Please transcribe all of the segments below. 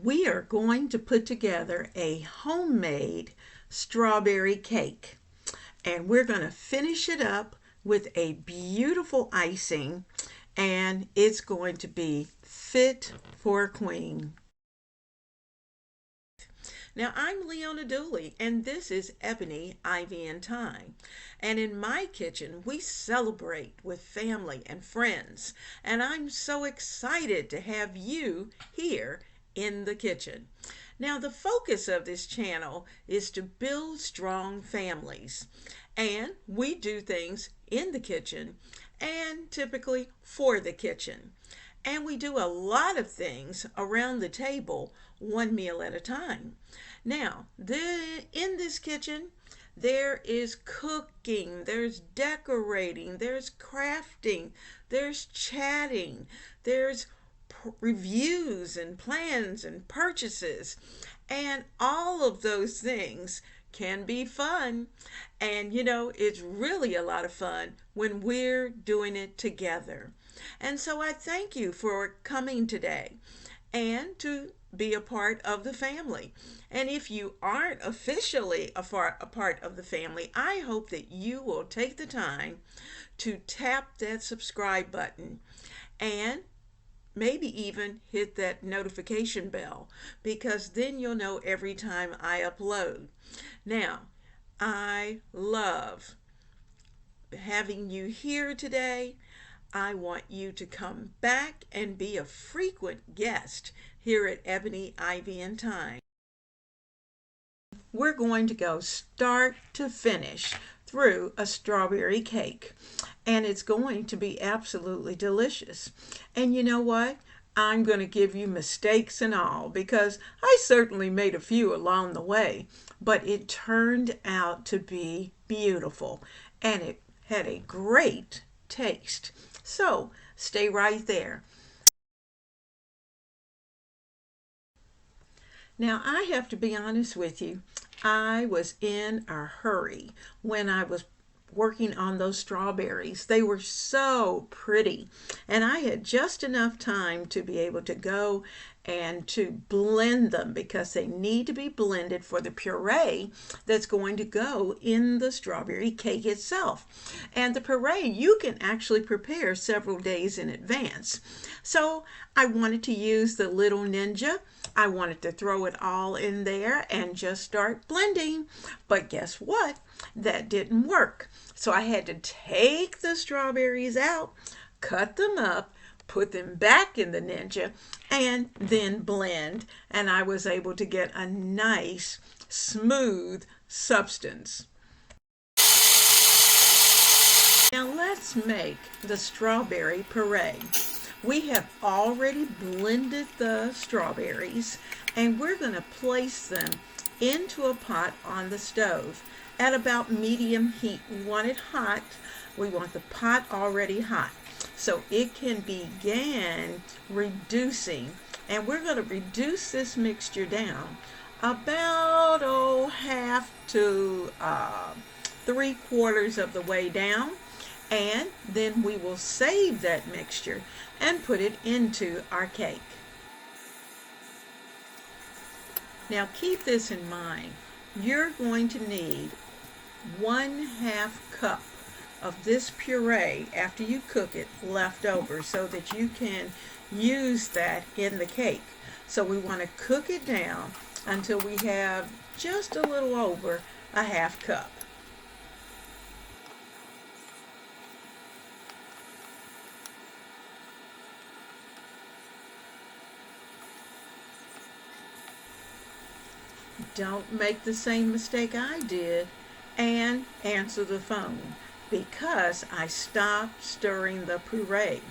we are going to put together a homemade strawberry cake. And we're going to finish it up with a beautiful icing, and it's going to be fit for a queen. Now, I'm Leona Dooley, and this is Ebony Ivy Thyme. And in my kitchen, we celebrate with family and friends. And I'm so excited to have you here in the kitchen. Now, the focus of this channel is to build strong families. And we do things in the kitchen and typically for the kitchen. And we do a lot of things around the table, one meal at a time. Now, in this kitchen, there is cooking, there's decorating, there's crafting, there's chatting, there's reviews and plans and purchases. And all of those things can be fun. And it's really a lot of fun when we're doing it together. And so I thank you for coming today and to be a part of the family. And if you aren't officially a part of the family, I hope that you will take the time to tap that subscribe button and maybe even hit that notification bell, because then you'll know every time I upload. Now, I love having you here today. I want you to come back and be a frequent guest here at Ebony Ivy Thyme. We're going to go start to finish through a strawberry cake, and it's going to be absolutely delicious. And you know what? I'm going to give you mistakes and all, because I certainly made a few along the way, but it turned out to be beautiful and it had a great taste. So stay right there. Now, I have to be honest with you. I was in a hurry when I was working on those strawberries. They were so pretty, and I had just enough time to be able to go and to blend them, because they need to be blended for the puree that's going to go in the strawberry cake itself. And the puree you can actually prepare several days in advance. So I wanted to use the little Ninja. I wanted to throw it all in there and just start blending. But guess what? That didn't work. So I had to take the strawberries out, cut them up, put them back in the Ninja, and then blend. And I was able to get a nice, smooth substance. Now let's make the strawberry puree. We have already blended the strawberries, and we're going to place them into a pot on the stove at about medium heat. We want it hot. We want the pot already hot so it can begin reducing. And we're going to reduce this mixture down about half to 3/4 of the way down. And then we will save that mixture and put it into our cake. Now keep this in mind. You're going to need 1/2 cup of this puree after you cook it left over, so that you can use that in the cake. So we want to cook it down until we have just a little over 1/2 cup. Don't make the same mistake I did and answer the phone, because I stopped stirring the puree.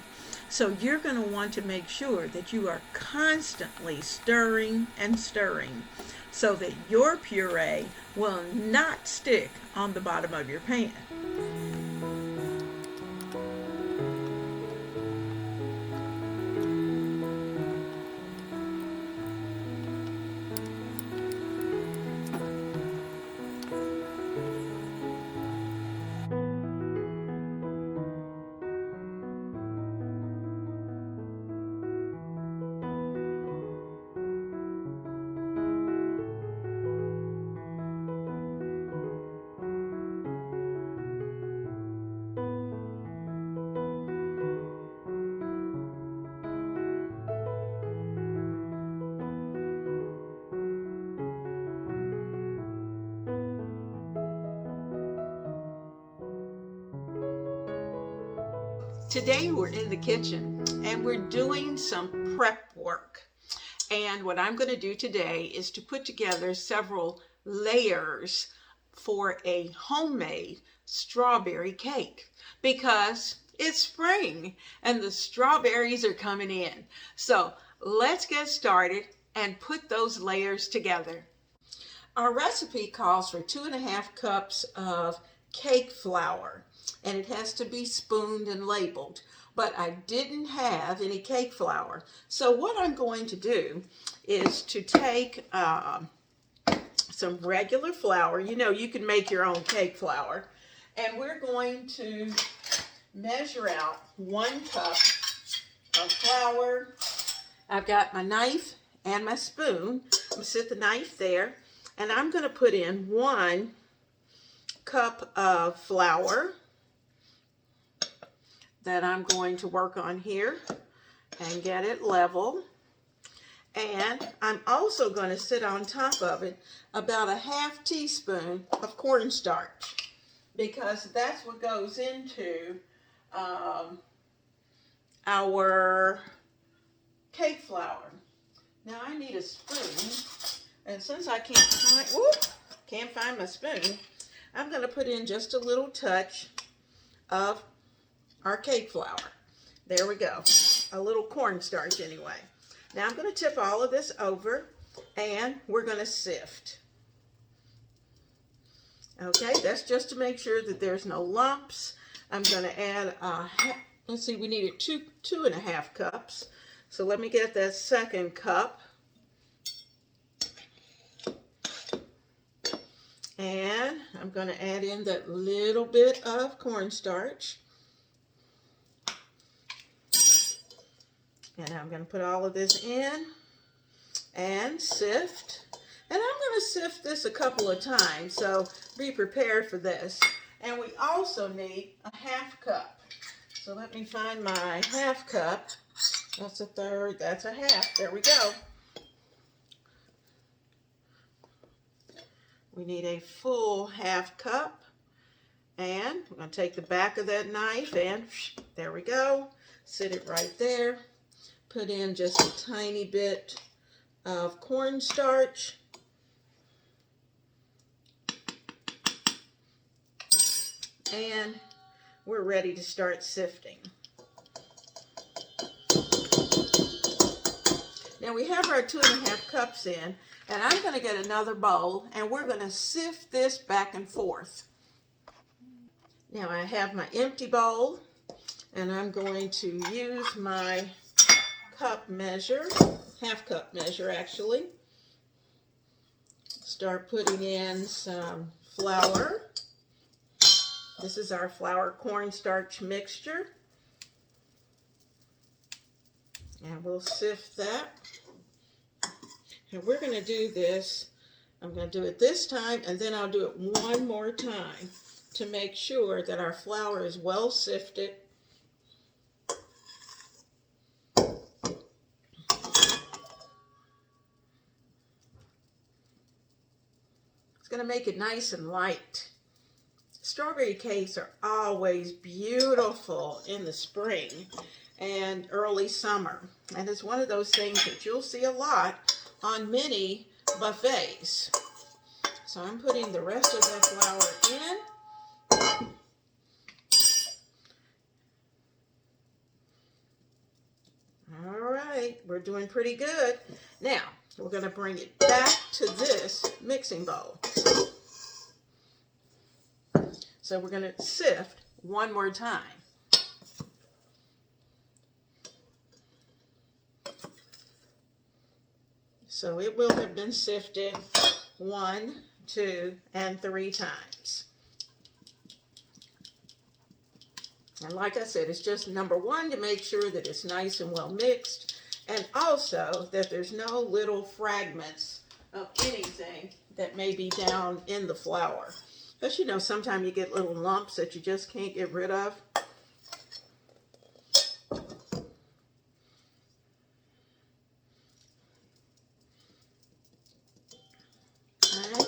So you're going to want to make sure that you are constantly stirring and stirring, so that your puree will not stick on the bottom of your pan. Today we're in the kitchen and we're doing some prep work. And what I'm going to do today is to put together several layers for a homemade strawberry cake because it's spring and the strawberries are coming in. So let's get started and put those layers together. Our recipe calls for 2.5 cups of cake flour, and it has to be spooned and labeled. But I didn't have any cake flour. So what I'm going to do is to take some regular flour. You know, you can make your own cake flour. And we're going to measure out 1 cup of flour. I've got my knife and my spoon. I'm going to set the knife there. And I'm going to put in 1 cup of flour that I'm going to work on here and get it level. And I'm also going to sit on top of it about 1/2 teaspoon of cornstarch because that's what goes into our cake flour. Now I need a spoon, and since I can't find my spoon, I'm going to put in just a little touch of our cake flour. There we go. A little cornstarch anyway. Now I'm going to tip all of this over and we're going to sift. Okay, that's just to make sure that there's no lumps. I'm going to add, let's see, we needed 2.5 cups. So let me get that 2nd cup. And I'm going to add in that little bit of cornstarch. And I'm going to put all of this in and sift. And I'm going to sift this a couple of times, so be prepared for this. And we also need 1/2 cup. So let me find my 1/2 cup. That's 1/3, that's 1/2. There we go. We need a full 1/2 cup. And we're going to take the back of that knife and there we go. Sit it right there. Put in just a tiny bit of cornstarch. And we're ready to start sifting. Now we have our 2.5 cups in, and I'm going to get another bowl and we're going to sift this back and forth. Now I have my empty bowl and I'm going to use my cup measure, 1/2 cup measure actually. Start putting in some flour. This is our flour cornstarch mixture. And we'll sift that. And we're going to do this. I'm going to do it this time and then I'll do it one more time to make sure that our flour is well sifted. It's going to make it nice and light. Strawberry cakes are always beautiful in the spring and early summer. And it's one of those things that you'll see a lot on many buffets. So I'm putting the rest of that flour in. All right, we're doing pretty good. Now, we're going to bring it back to this mixing bowl. So we're going to sift one more time. So it will have been sifted 1, 2, and 3 times. And like I said, it's just number 1 to make sure that it's nice and well mixed, and also that there's no little fragments of anything that may be down in the flour. Because, you know, sometimes you get little lumps that you just can't get rid of. Okay.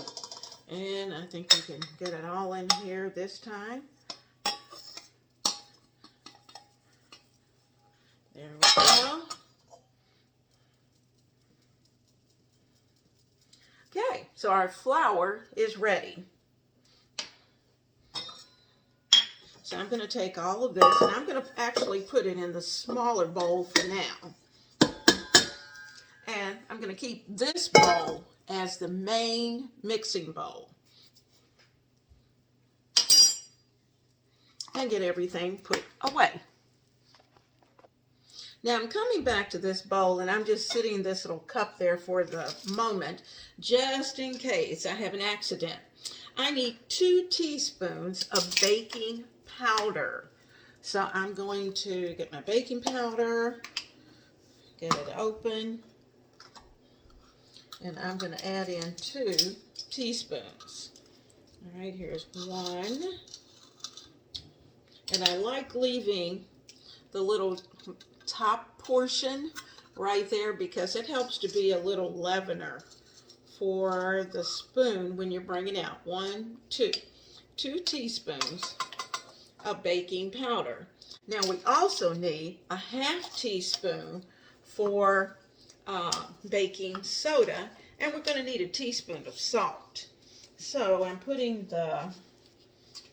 And I think we can get it all in here this time. So our flour is ready. So I'm going to take all of this and I'm going to actually put it in the smaller bowl for now. And I'm going to keep this bowl as the main mixing bowl. And get everything put away. Now I'm coming back to this bowl and I'm just sitting this little cup there for the moment, just in case I have an accident. I need 2 teaspoons of baking powder. So I'm going to get my baking powder, get it open, and I'm going to add in 2 teaspoons. All right, here's 1. And I like leaving the little top portion right there because it helps to be a little leavener for the spoon when you're bringing out. 2 teaspoons of baking powder. Now we also need a 1/2 teaspoon for baking soda, and we're going to need a teaspoon of salt. So I'm putting the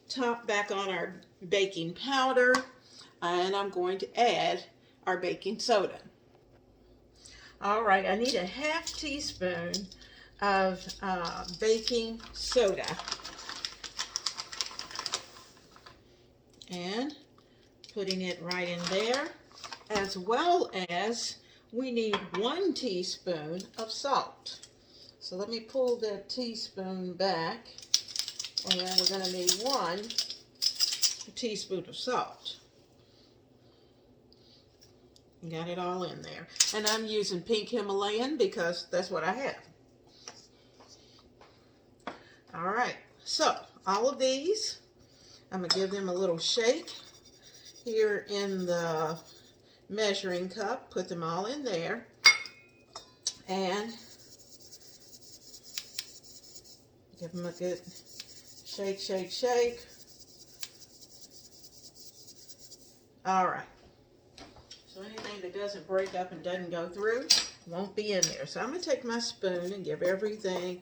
top back on our baking powder, and I'm going to add our baking soda. All right, I need a 1/2 teaspoon of baking soda. And putting it right in there, as well as we need 1 teaspoon of salt. So let me pull that teaspoon back, and we're going to need 1 teaspoon of salt. Got it all in there. And I'm using pink Himalayan because that's what I have. All right, so all of these, I'm going to give them a little shake here in the measuring cup. Put them all in there. And give them a good shake, shake, shake. All right. So anything that doesn't break up and doesn't go through won't be in there. So I'm going to take my spoon and give everything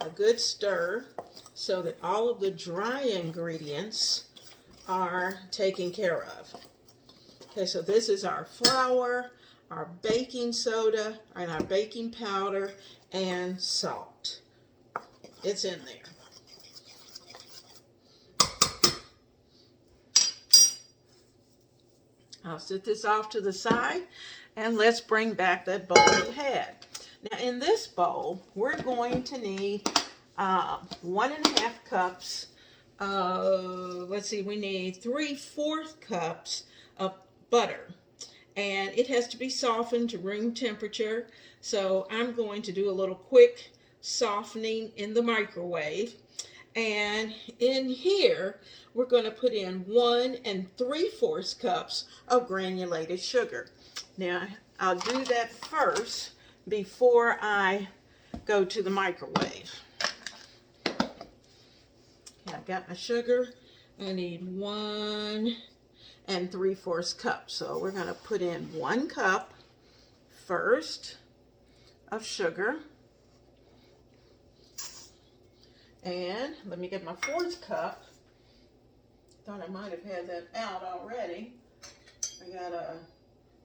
a good stir so that all of the dry ingredients are taken care of. Okay, so this is our flour, our baking soda, and our baking powder, and salt. It's in there. I'll set this off to the side, and let's bring back that bowl we had. Now in this bowl, we're going to need 1.5 cups of, we need 3/4 cups of butter. And it has to be softened to room temperature. So I'm going to do a little quick softening in the microwave. And in here, we're going to put in 1 3/4 cups of granulated sugar. Now, I'll do that first before I go to the microwave. Okay, I've got my sugar. I need 1 3/4 cups. So we're going to put in 1 cup first of sugar. And let me get my 4th cup. Thought I might have had that out already. I got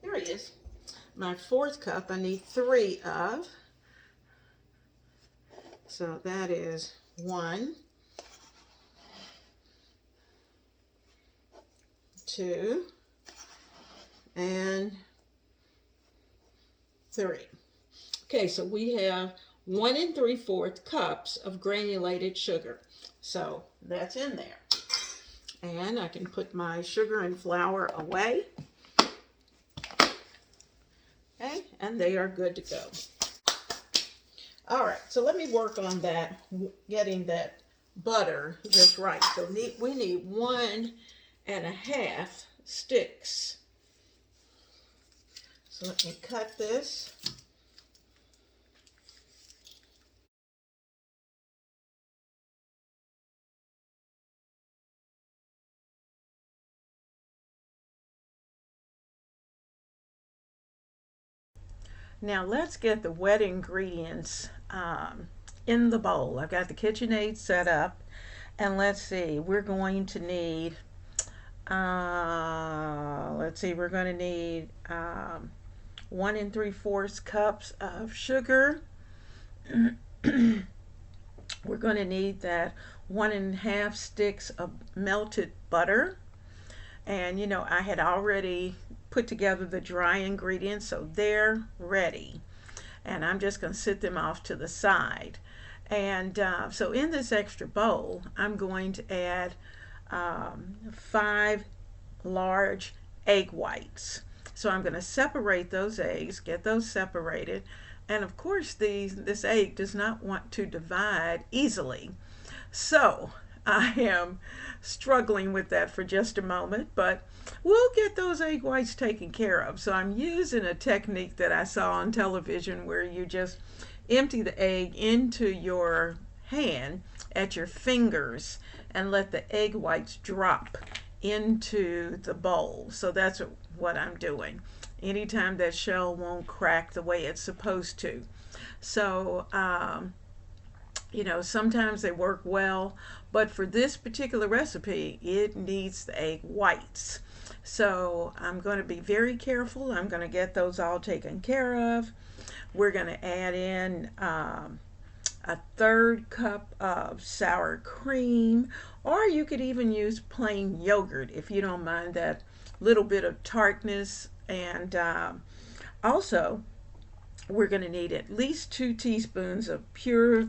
here it is. My 4th cup I need 3 of. So that is 1, 2, and 3. Okay, so we have 1 3/4 cups of granulated sugar. So that's in there. And I can put my sugar and flour away. Okay, and they are good to go. All right, so let me work on that, getting that butter just right. So we need 1.5 sticks. So let me cut this. Now let's get the wet ingredients in the bowl. I've got the KitchenAid set up, and let's see, we're going to need, we're going to need 1 3/4 cups of sugar. We're going to need that 1 1/2 sticks of melted butter. And I had already put together the dry ingredients, so they're ready. And I'm just going to sit them off to the side. And so in this extra bowl, I'm going to add 5 large egg whites. So I'm going to separate those eggs, get those separated. And of course, this egg does not want to divide easily. So I am struggling with that for just a moment, but we'll get those egg whites taken care of. So I'm using a technique that I saw on television where you just empty the egg into your hand at your fingers and let the egg whites drop into the bowl. So that's what I'm doing. Anytime that shell won't crack the way it's supposed to. So, sometimes they work well, but for this particular recipe, it needs the egg whites. So I'm going to be very careful. I'm going to get those all taken care of. We're going to add in a 1/3 cup of sour cream, or you could even use plain yogurt if you don't mind that little bit of tartness. And also, we're going to need at least 2 teaspoons of pure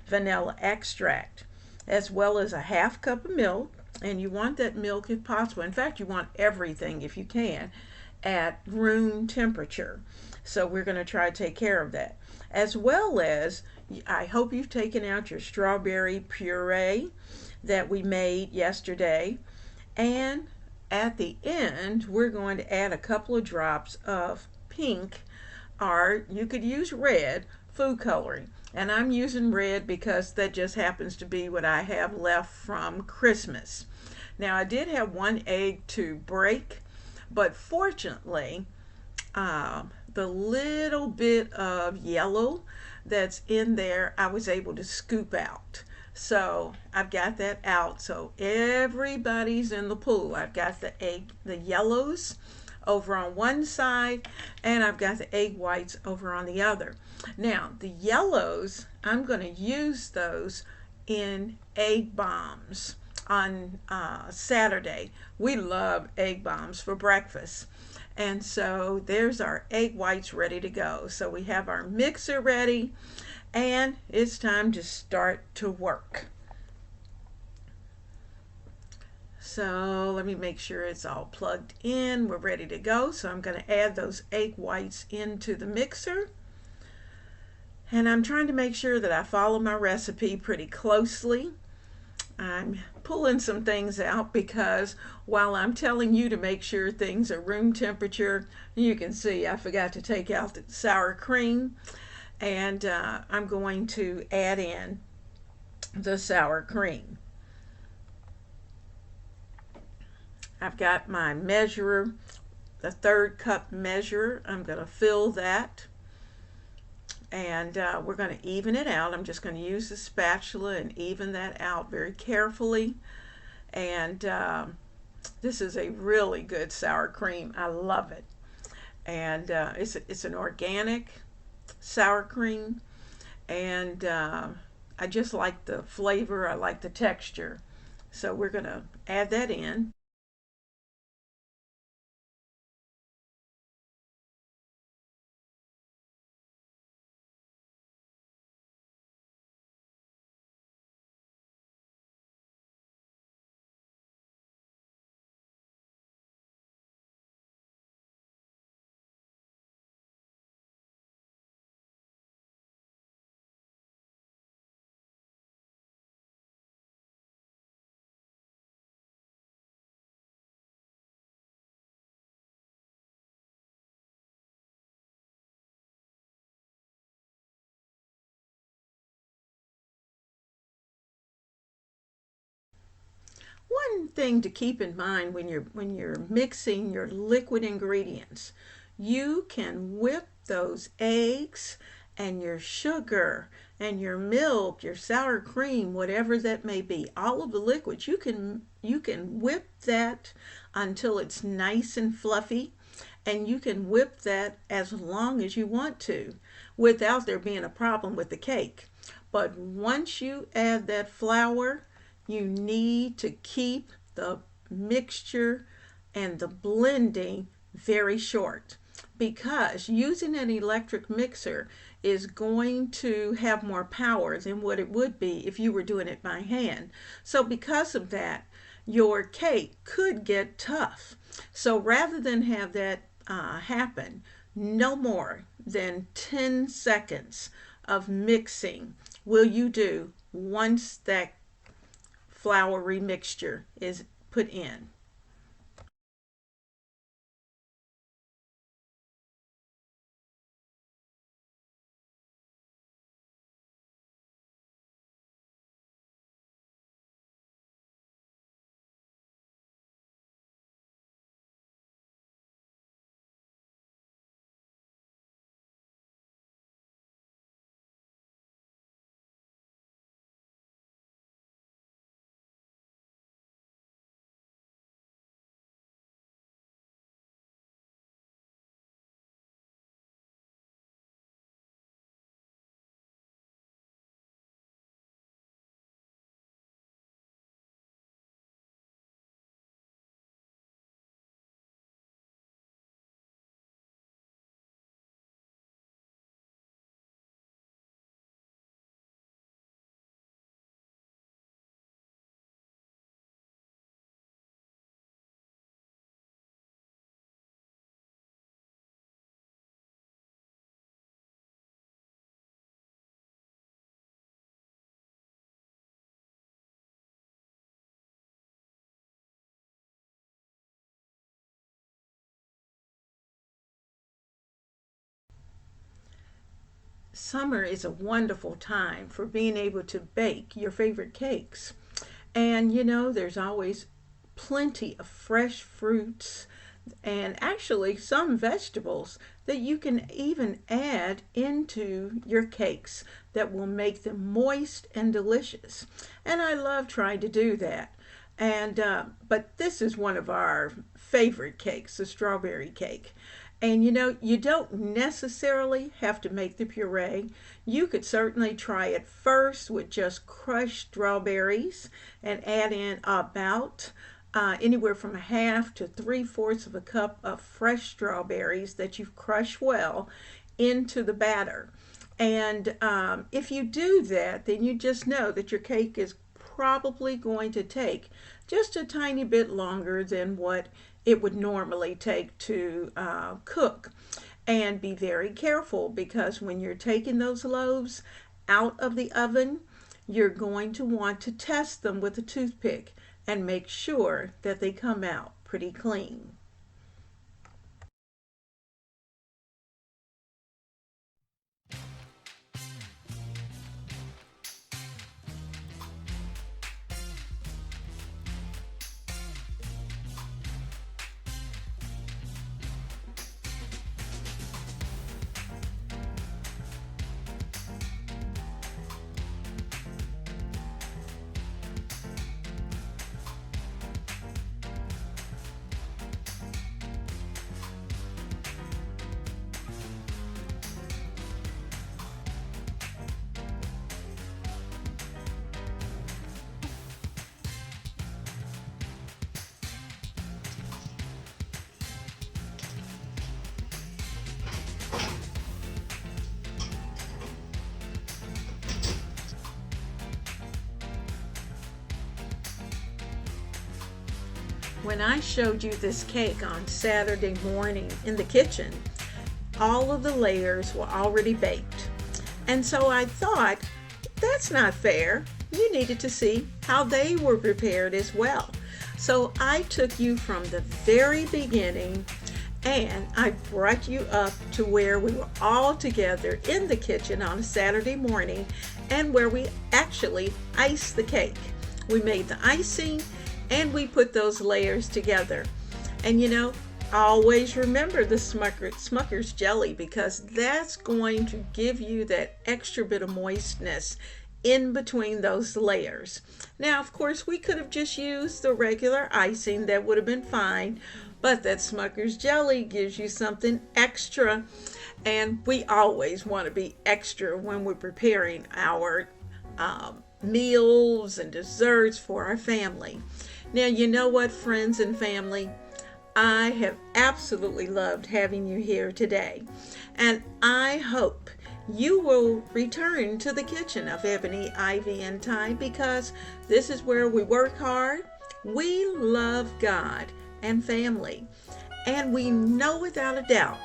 vanilla extract, as well as a 1/2 cup of milk. And you want that milk, if possible, in fact, you want everything, if you can, at room temperature. So we're going to try to take care of that. As well as, I hope you've taken out your strawberry puree that we made yesterday. And at the end, we're going to add a couple of drops of pink, or you could use red, food coloring. And I'm using red because that just happens to be what I have left from Christmas. Now, I did have 1 egg to break, but fortunately, the little bit of yellow that's in there, I was able to scoop out. So I've got that out. So everybody's in the pool. I've got the yellows over on one side, and I've got the egg whites over on the other. Now, the yellows, I'm going to use those in egg bombs on Saturday. We love egg bombs for breakfast. And so there's our egg whites ready to go. So we have our mixer ready, and it's time to start to work. So let me make sure it's all plugged in. We're ready to go. So I'm going to add those egg whites into the mixer. And I'm trying to make sure that I follow my recipe pretty closely. I'm pulling some things out because while I'm telling you to make sure things are room temperature, you can see I forgot to take out the sour cream. And I'm going to add in the sour cream. I've got my measurer, the 1/3 cup measure. I'm going to fill that. And we're going to even it out. I'm just going to use the spatula and even that out very carefully. And this is a really good sour cream. I love it. And it's an organic sour cream. And I just like the flavor. I like the texture. So we're going to add that in. One thing to keep in mind when you're mixing your liquid ingredients, you can whip those eggs and your sugar and your milk, your sour cream, whatever that may be, all of the liquids, you can whip that until it's nice and fluffy, and you can whip that as long as you want to without there being a problem with the cake. But once you add that flour, you need to keep the mixture and the blending very short, because using an electric mixer is going to have more power than what it would be if you were doing it by hand. So because of that, your cake could get tough. So rather than have that happen, no more than 10 seconds of mixing will you do once that floury mixture is put in. Summer is a wonderful time for being able to bake your favorite cakes. And there's always plenty of fresh fruits and actually some vegetables that you can even add into your cakes that will make them moist and delicious. And I love trying to do that. And but this is one of our favorite cakes, the strawberry cake. And you don't necessarily have to make the puree. You could certainly try it first with just crushed strawberries and add in about anywhere from a half to 3/4 of a cup of fresh strawberries that you've crushed well into the batter. And if you do that, then you just know that your cake is probably going to take just a tiny bit longer than what it would normally take to cook. And be very careful, because when you're taking those loaves out of the oven, you're going to want to test them with a toothpick and make sure that they come out pretty clean. When I showed you this cake on Saturday morning in the kitchen, all of the layers were already baked. And so I thought, that's not fair. You needed to see how they were prepared as well. So I took you from the very beginning and I brought you up to where we were all together in the kitchen on a Saturday morning, and where we actually iced the cake. We made the icing and we put those layers together. And Always remember the Smucker's jelly, because that's going to give you that extra bit of moistness in between those layers. Now, of course, we could have just used the regular icing. That would have been fine, but that Smucker's jelly gives you something extra, and we always want to be extra when we're preparing our meals and desserts for our family. Now, you know what, friends and family? I have absolutely loved having you here today, and I hope you will return to the kitchen of Ebony, Ivy, and Thyme, because this is where we work hard, we love God and family, and we know without a doubt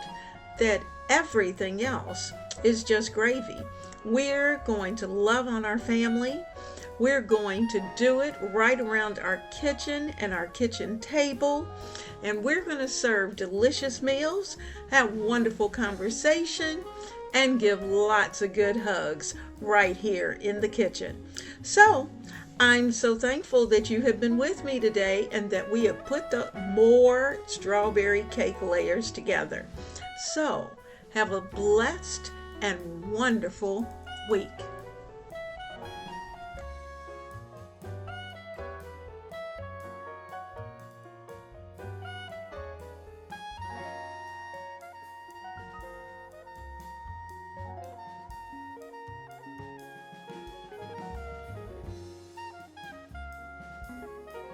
that everything else is just gravy. We're going to love on our family. We're going to do it right around our kitchen and our kitchen table. And we're going to serve delicious meals, have wonderful conversation, and give lots of good hugs right here in the kitchen. So, I'm so thankful that you have been with me today and that we have put the more strawberry cake layers together. So, have a blessed and wonderful week.